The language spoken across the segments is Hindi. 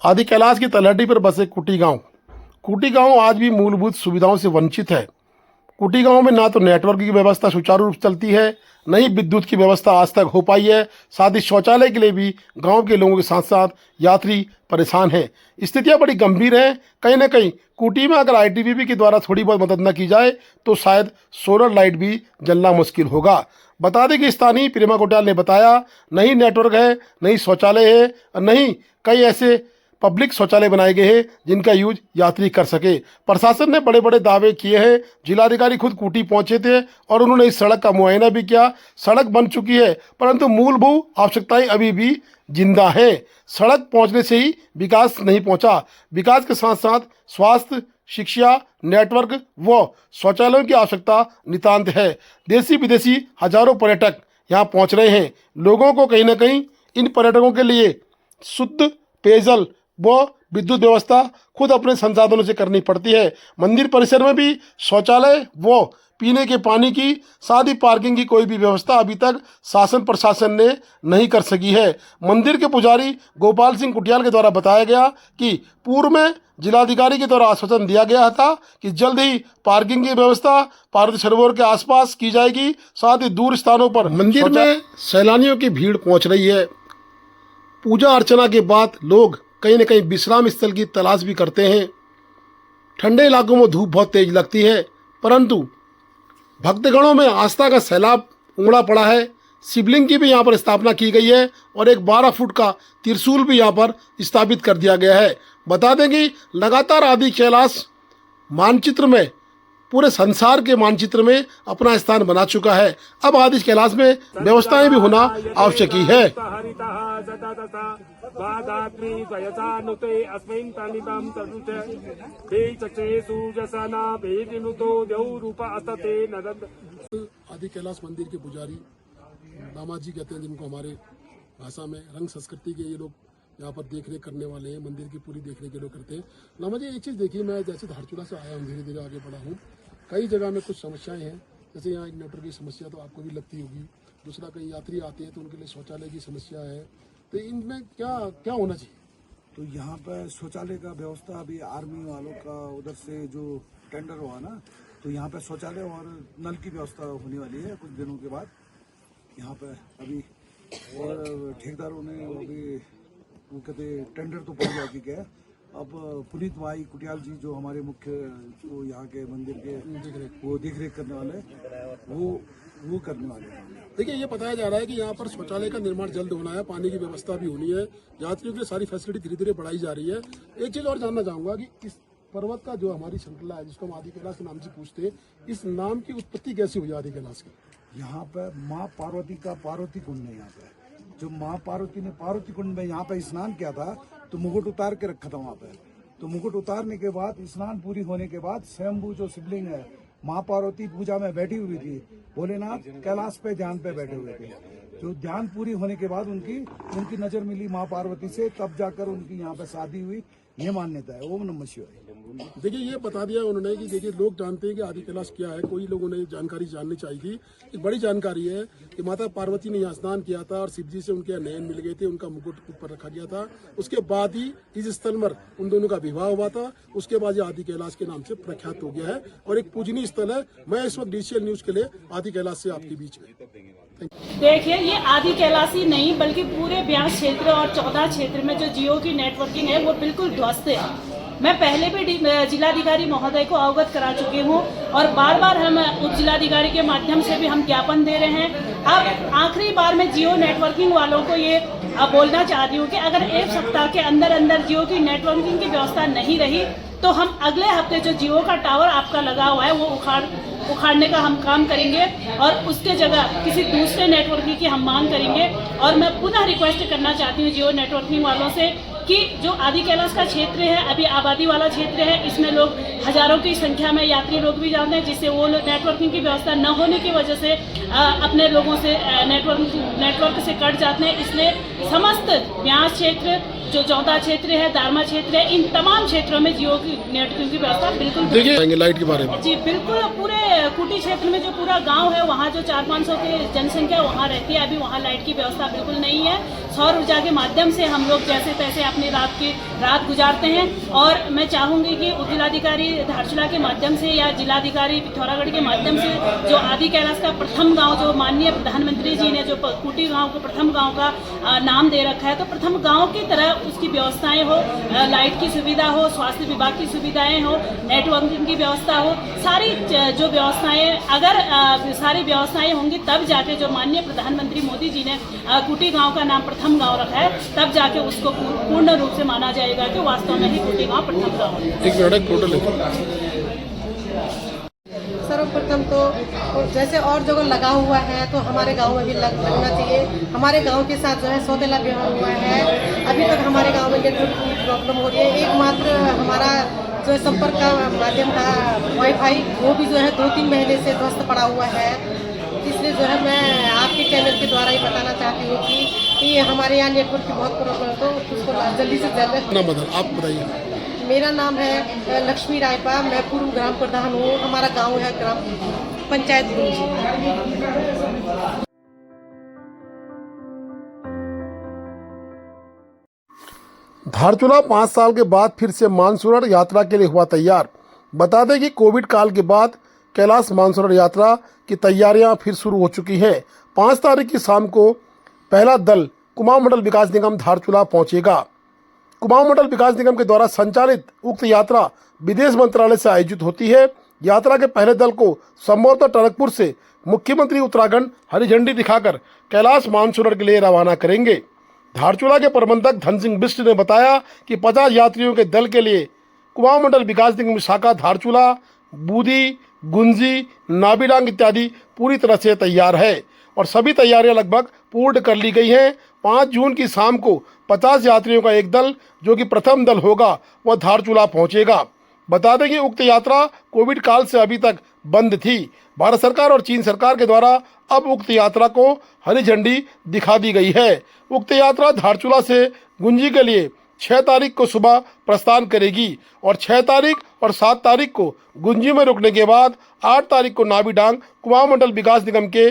आदि कैलाश की तलहटी पर बसे कुटी गांव। कुटी गांव आज भी मूलभूत सुविधाओं से वंचित है। कुटी गांव में ना तो नेटवर्क की व्यवस्था सुचारू रूप से चलती है, न ही विद्युत की व्यवस्था आज तक हो पाई है। साथ ही शौचालय के लिए भी गांव के लोगों के साथ साथ यात्री परेशान हैं। स्थितियां बड़ी गंभीर हैं। कहीं ना कहीं कुटी में अगर आईटीबीपी के द्वारा थोड़ी बहुत मदद न की जाए तो शायद सोलर लाइट भी जलना मुश्किल होगा। बता दें कि स्थानीय प्रेमा कोटियाल ने बताया, नहीं नेटवर्क है, नहीं शौचालय है और नहीं कई ऐसे पब्लिक शौचालय बनाए गए हैं जिनका यूज यात्री कर सके। प्रशासन ने बड़े बड़े दावे किए हैं। जिलाधिकारी खुद कुटी पहुंचे थे और उन्होंने इस सड़क का मुआयना भी किया। सड़क बन चुकी है परंतु मूलभूत आवश्यकताएं अभी भी जिंदा हैं। सड़क पहुंचने से ही विकास नहीं पहुंचा। विकास के साथ साथ स्वास्थ्य, शिक्षा, नेटवर्क व शौचालयों की आवश्यकता नितांत है। देशी विदेशी हजारों पर्यटक यहाँ पहुंच रहे हैं। लोगों को कहीं ना कहीं इन पर्यटकों के लिए शुद्ध पेयजल व विद्युत व्यवस्था खुद अपने संसाधनों से करनी पड़ती है। मंदिर परिसर में भी शौचालय व पीने के पानी की, साथ ही पार्किंग की कोई भी व्यवस्था अभी तक शासन प्रशासन ने नहीं कर सकी है। मंदिर के पुजारी गोपाल सिंह कुटियाल के द्वारा बताया गया कि पूर्व में जिलाधिकारी के द्वारा आश्वासन दिया गया था कि जल्द ही पार्किंग की व्यवस्था पार्वती सरोवर के आसपास की जाएगी। साथ ही दूर स्थानों पर मंदिर में सैलानियों की भीड़ पहुंच रही है। पूजा अर्चना के बाद लोग कहीं न कहीं विश्राम स्थल की तलाश भी करते हैं। ठंडे इलाकों में धूप बहुत तेज लगती है परंतु भक्तगणों में आस्था का सैलाब उमड़ा पड़ा है। शिवलिंग की भी यहाँ पर स्थापना की गई है और एक 12 फुट का त्रिशूल भी यहाँ पर स्थापित कर दिया गया है। बता दें कि लगातार आदि कैलाश मानचित्र में, पूरे संसार के मानचित्र में अपना स्थान बना चुका है। अब आदि कैलाश में व्यवस्थाएं भी होना आवश्यक ही है। आदि कैलाश मंदिर के पुजारी दामा जी कहते हैं, जिनको हमारे भाषा में रंग संस्कृति के ये लोग यहाँ पर देख रेख करने वाले हैं। मंदिर की पूरी देख रेख ये लोग करते हैं। लामा जी, एक चीज़ देखिए, मैं जैसे धारचूला से आया हूँ, धीरे धीरे आगे बढ़ा हूँ। कई जगह में कुछ समस्याएं हैं, जैसे यहाँ नेटवर्क की समस्या तो आपको भी लगती होगी। दूसरा, कई यात्री आते हैं तो उनके लिए शौचालय की समस्या है। तो इनमें क्या क्या होना चाहिए? तो यहाँ पर शौचालय का व्यवस्था अभी आर्मी वालों का उधर से जो टेंडर हुआ ना, तो यहाँ पर शौचालय और नल की व्यवस्था होने वाली है कुछ दिनों के बाद यहाँ पर अभी। और ठेकेदारों ने अभी वो कहते टेंडर तो पड़ गया है। अब पुनीत भाई कुटियाल जी जो हमारे मुख्य जो यहाँ के मंदिर के देख रेख करने वाले वो करने वाले हैं। देखिए, ये बताया जा रहा है कि यहाँ पर शौचालय का निर्माण जल्द होना है, पानी की व्यवस्था भी होनी है, यात्रियों के लिए सारी फैसिलिटी धीरे धीरे बढ़ाई जा रही है। एक चीज़ और जानना चाहूँगा कि इस पर्वत का जो हमारी श्रृंखला है, जिसको हम आदि कैलाश के नाम से पूछते हैं, इस नाम की उत्पत्ति कैसी हुई आदि कैलाश की? यहाँ पर माँ पार्वती का पार्वती कुंड है। यहाँ पे जो माँ पार्वती ने पार्वती कुंड में यहाँ पे स्नान किया था तो मुकुट उतार के रखा था वहाँ पे। तो मुकुट उतारने के बाद, स्नान पूरी होने के बाद, स्वयंभू जो शिवलिंग है, माँ पार्वती पूजा में बैठी हुई थी, भोलेनाथ कैलाश पे ध्यान पे बैठे हुए थे। जो ध्यान पूरी होने के बाद उनकी नजर मिली माँ पार्वती से, तब जाकर उनकी यहाँ पे शादी हुई, ये मान्यता है। ओम नमः शिवाय। देखिए, ये बता दिया उन्होंने कि देखिए, लोग जानते हैं कि आदि कैलाश क्या है, कोई लोगों ने जानकारी जाननी चाहिए। एक बड़ी जानकारी है कि माता पार्वती ने यहाँ स्नान किया था और शिव जी से उनके नयन मिल गए थे, उनका मुकुट ऊपर रखा गया था। उसके बाद ही इस स्थल पर उन दोनों का विवाह हुआ था। उसके बाद ये आदि कैलाश के नाम से प्रख्यात हो गया है और एक पूजनीय स्थल है। मैं इस वक्त DCL न्यूज के लिए आदि कैलाश से आपके बीच में। देखिए, ये आदि कैलाश ही नहीं बल्कि पूरे ब्यास क्षेत्र और 14 क्षेत्र में जो जियो की नेटवर्किंग है वो बिल्कुल ध्वस्त है। मैं पहले भी जिलाधिकारी महोदय को अवगत करा चुकी हूँ और बार बार हम उप जिलाधिकारी के माध्यम से भी हम ज्ञापन दे रहे हैं। अब आखिरी बार मैं जियो नेटवर्किंग वालों को ये बोलना चाहती हूँ कि अगर एक सप्ताह के अंदर अंदर जियो की नेटवर्किंग की व्यवस्था नहीं रही तो हम अगले हफ्ते जो जियो का टावर आपका लगा हुआ है वो उखाड़ने का हम काम करेंगे और उसके जगह किसी दूसरे नेटवर्किंग की हम मांग करेंगे। और मैं पुनः रिक्वेस्ट करना चाहती हूँ जियो नेटवर्किंग वालों से कि जो आदि कैलाश का क्षेत्र है, अभी आबादी वाला क्षेत्र है, इसमें लोग हजारों की संख्या में यात्री लोग भी जाते हैं, जिससे वो नेटवर्किंग की व्यवस्था न होने की वजह से अपने लोगों से नेटवर्क से कट जाते हैं। इसलिए समस्त ब्यास क्षेत्र, जो चौथा क्षेत्र है, दारमा क्षेत्र है, इन तमाम क्षेत्रों में जियो की नेटवर्किंग की व्यवस्था बिल्कुल देखिए लाइट के बारे में जी बिल्कुल। पूरे कुटी क्षेत्र में जो पूरा गांव है, वहाँ जो 400-500 की जनसंख्या वहाँ रहती है, अभी वहाँ लाइट की व्यवस्था बिल्कुल नहीं है। सौर ऊर्जा के माध्यम से हम लोग जैसे तैसे अपनी रात गुजारते हैं। और मैं चाहूँगी कि उप जिलाधिकारी धारचूला के माध्यम से या जिलाधिकारी पिथौरागढ़ के माध्यम से जो आदि कैलाश का प्रथम गाँव, जो माननीय प्रधानमंत्री जी ने जो कुटी गाँव को प्रथम गाँव का नाम दे रखा है, तो प्रथम गाँव की तरह उसकी व्यवस्थाएं हो, लाइट की सुविधा हो, स्वास्थ्य विभाग की सुविधाएं हो, नेटवर्किंग की व्यवस्था हो, सारी जो व्यवस्थाएं, अगर सारी व्यवस्थाएं होंगी तब जाके जो माननीय प्रधानमंत्री मोदी जी ने कुटी गांव का नाम प्रथम गांव रखा है, तब जाके उसको पूर्ण रूप से माना जाएगा कि वास्तव में ही कुटी गांव प्रथम गांव है। एक मिनट टोटल सर्वप्रथम तो जैसे और जगह लगा हुआ है तो हमारे गांव में भी लगना चाहिए। हमारे गांव के साथ जो है सौतेला व्यवहार हुआ है। अभी तक हमारे गांव में नेटवर्क की प्रॉब्लम हो रही है। एकमात्र हमारा जो है संपर्क का माध्यम था वाईफाई, वो भी जो है 2-3 महीने से ध्वस्त पड़ा हुआ है। इसलिए जो है मैं आपके चैनल के द्वारा ही बताना चाहती हूँ कि हमारे यहाँ नेटवर्क की बहुत प्रॉब्लम है, तो उसको जल्दी से जल्द। ना बदल आप बताइए। मेरा नाम है लक्ष्मी रायपा, मैं पूर्व ग्राम प्रधान हूँ। हमारा गांव है ग्राम पंचायत गुंजी। धारचूला 5 साल के बाद फिर से मानसरोवर यात्रा के लिए हुआ तैयार। बता दें कि कोविड काल के बाद कैलाश मानसरोवर यात्रा की तैयारियां फिर शुरू हो चुकी हैं। 5 तारीख की शाम को पहला दल कुमाऊं मंडल विकास निगम धारचूला पहुंचेगा। कुमाऊं मंडल विकास निगम के द्वारा संचालित उक्त यात्रा विदेश मंत्रालय से आयोजित होती है। यात्रा के पहले दल को संभवतः टनकपुर से मुख्यमंत्री उत्तराखंड हरी झंडी दिखाकर कैलाश मानसरोवर के लिए रवाना करेंगे। धारचूला के प्रबंधक धन सिंह बिष्ट ने बताया कि 50 यात्रियों के दल के लिए कुमाऊं मंडल विकास निगम शाखा धारचूला, बूदी, गुंजी, नाबीडांग इत्यादि पूरी तरह से तैयार है और सभी तैयारियां लगभग पूर्ण कर ली गई हैं। 5 जून की शाम को 50 यात्रियों का एक दल, जो कि प्रथम दल होगा, वह धारचूला पहुंचेगा। बता दें कि उक्त यात्रा कोविड काल से अभी तक बंद थी। भारत सरकार और चीन सरकार के द्वारा अब उक्त यात्रा को हरी झंडी दिखा दी गई है। उक्त यात्रा धारचूला से गुंजी के लिए 6 तारीख को सुबह प्रस्थान करेगी और 6 तारीख और 7 तारीख को गुंजी में रुकने के बाद 8 तारीख को नाबीडांग कुमाऊं मंडल विकास निगम के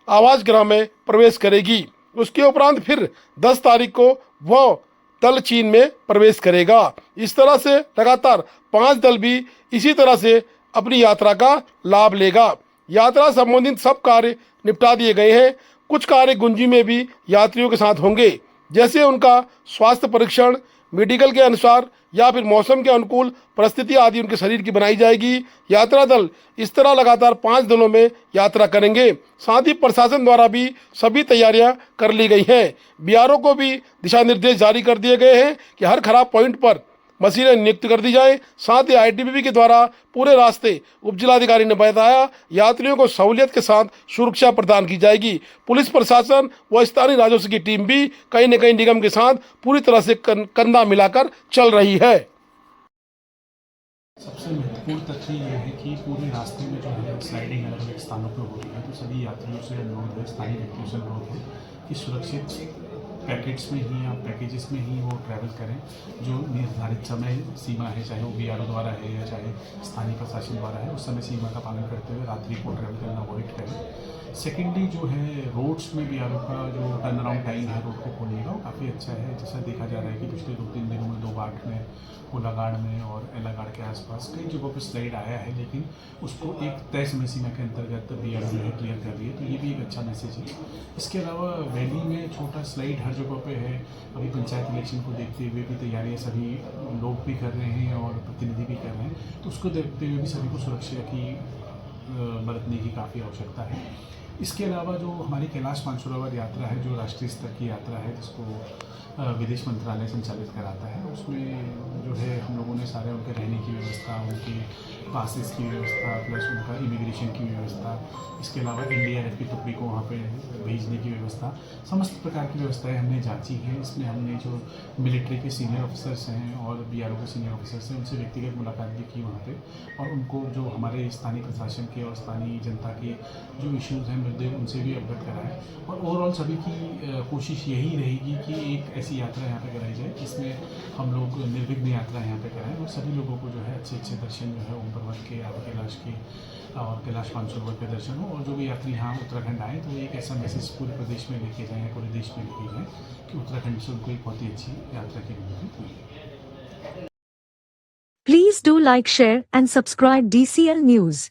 आवास गृह में प्रवेश करेगी। उसके उपरांत फिर 10 तारीख को वह दल चीन में प्रवेश करेगा। इस तरह से लगातार 5 दल भी इसी तरह से अपनी यात्रा का लाभ लेगा। यात्रा संबंधित सब कार्य निपटा दिए गए हैं। कुछ कार्य गुंजी में भी यात्रियों के साथ होंगे, जैसे उनका स्वास्थ्य परीक्षण, मेडिकल के अनुसार या फिर मौसम के अनुकूल परिस्थिति आदि उनके शरीर की बनाई जाएगी। यात्रा दल इस तरह लगातार 5 दलों में यात्रा करेंगे। साथ ही प्रशासन द्वारा भी सभी तैयारियां कर ली गई हैं। बीआरओ को भी दिशा निर्देश जारी कर दिए गए हैं कि हर खराब पॉइंट पर मशीनें नियुक्त कर दी जाएं। साथ ही आईटीबीपी के द्वारा पूरे रास्ते उप जिलाधिकारी ने बताया यात्रियों को सहूलियत के साथ सुरक्षा प्रदान की जाएगी। पुलिस प्रशासन व स्थानीय राजस्व की टीम भी कहीं न कहीं निगम के साथ पूरी तरह से कंधा मिलाकर चल रही है। सबसे महत्वपूर्ण तथ्य यह है कि पूरे रास्ते में जो है स्लाइडिंग अलग अलग स्थानों पर हो रही है, तो सभी यात्रियों से अनुरोध है, स्थानीय व्यक्तियों से अनुरोध है कि सुरक्षित पैकेट्स में ही या पैकेजेस में ही वो ट्रैवल करें। जो निर्धारित समय सीमा है, चाहे वो बीआरओ द्वारा है या चाहे स्थानीय प्रशासन द्वारा है, उस समय सीमा का पालन करते हुए रात्रि को ट्रैवल करना अवॉइड करें। सेकेंडली जो है रोड्स में बीआरओ का जो टर्न अराउंड टाइम है रोड को खोलने का, वो काफ़ी अच्छा है। जैसा देखा जा रहा है कि पिछले 2-3 दिनों में 2 घाट में, कोलाघाट में और एलाघाट के आसपास कई जगहों पर स्लाइड आया है, लेकिन उसको एक तय समय सीमा के अंतर्गत बीआरओ ने क्लियर कर दिया, तो ये भी एक अच्छा मैसेज है। इसके अलावा वैली में छोटा स्लाइड हर जगह पे है। अभी पंचायत इलेक्शन को देखते हुए भी तैयारियां सभी लोग भी कर रहे हैं और प्रतिनिधि भी कर रहे हैं, तो उसको देखते हुए भी सभी को सुरक्षा की बरतने की काफ़ी आवश्यकता है। इसके अलावा जो हमारी कैलाश मानसरोवर यात्रा है, जो राष्ट्रीय स्तर की यात्रा है, जिसको विदेश मंत्रालय संचालित कराता है, उसमें जो है हम लोगों ने सारे उनके रहने की व्यवस्था, उनके पासेस की व्यवस्था, प्लस उनका इमिग्रेशन की व्यवस्था, इसके अलावा एनडीआरएफ की टुकड़ी को वहाँ पे भेजने की व्यवस्था, समस्त प्रकार की व्यवस्थाएं हमने जांची हैं। इसमें हमने जो मिलिट्री के सीनियर ऑफिसर्स हैं और बीआरओ के सीनियर ऑफिसर्स हैं, उनसे व्यक्तिगत मुलाकात भी की वहाँ पे, और उनको जो हमारे स्थानीय प्रशासन के और स्थानीय जनता के जो इश्यूज़ हैं मुद्दे उनसे भी अवगत कराएं और ओवरऑल सभी की कोशिश यही रहेगी कि एक ऐसी यात्रा यहाँ पे कराई जाए जिसमें हम लोग निर्विघ्न यात्रा यहाँ पे कराएं और सभी लोगों को जो है अच्छे अच्छे दर्शन जो है ओम पर्वत के, आदि कैलाश के और कैलाश मानसरोवर के दर्शन हो और जो भी यात्री यहाँ उत्तराखंड आए तो एक ऐसा मैसेज पूरे प्रदेश में लेके जाएँ, पूरे देश में लेके जाएँ कि उत्तराखंड से उनको एक बहुत ही अच्छी यात्रा की अनुभूति हुई है। Please do like, share and subscribe DCL News.